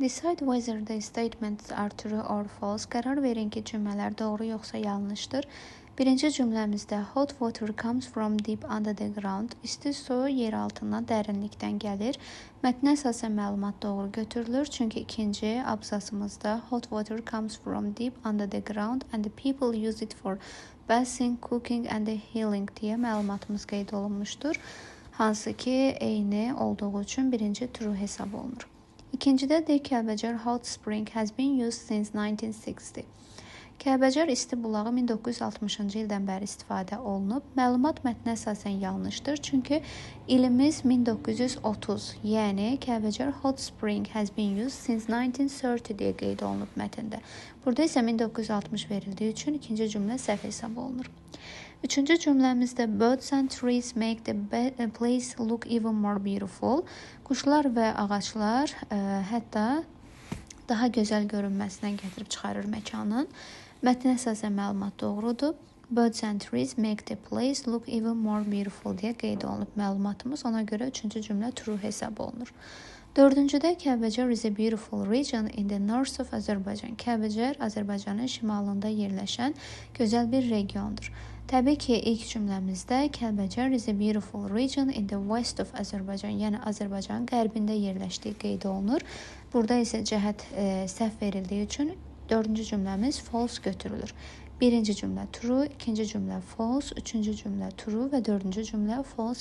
Decide whether the statements are true or false. Qərar verin ki, cümlələr doğru yoxsa yanlışdır. Birinci cümləmizdə hot water comes from deep under the ground. İsti su yer altından, dərinlikdən gəlir. Mətnə əsasən məlumat doğru götürülür. Çünki ikinci abzasımızda hot water comes from deep under the ground and the people use it for bathing, cooking and healing deyə məlumatımız qeyd olunmuşdur. Hansı ki, eyni olduğu üçün birinci true hesab olunur. İkincidə de Kəlbəcər hot spring has been used since 1960. Kəlbəcər isti bulağı 1960-cı ildən bəri istifadə olunub. Məlumat mətnə əsasən yanlışdır. Çünki ilimiz 1930, yəni Kəlbəcər hot spring has been used since 1930 deyə qeyd olunub mətndə. Burada isə 1960 verildiyi üçün ikinci cümlə səhv hesab olunur. Üçüncü cümləmizdə birds and trees make the place look even more beautiful. Quşlar və ağaclar hətta daha gözəl görünməsinə gətirib çıxarır məkanın. Mətnə əsasən məlumat doğrudur. Birds and trees make the place look even more beautiful deyə qeyd olunub məlumatımız. Ona görə üçüncü cümlə true hesab olunur. Dördüncüdə Kəlbəcər is a beautiful region in the north of Azerbaijan. Kəlbəcər Azərbaycanın şimalında yerləşən gözəl bir regiondur. Təbii ki, ilk cümləmizdə Kəlbəcər is a beautiful region in the west of Azerbaijan, yəni Azərbaycanın qərbində yerləşdiyi qeyd olunur. Burada isə cəhət səhv verildiyi üçün dördüncü cümləmiz false götürülür. Birinci cümlə true, ikinci cümlə false, üçüncü cümlə true və dördüncü cümlə false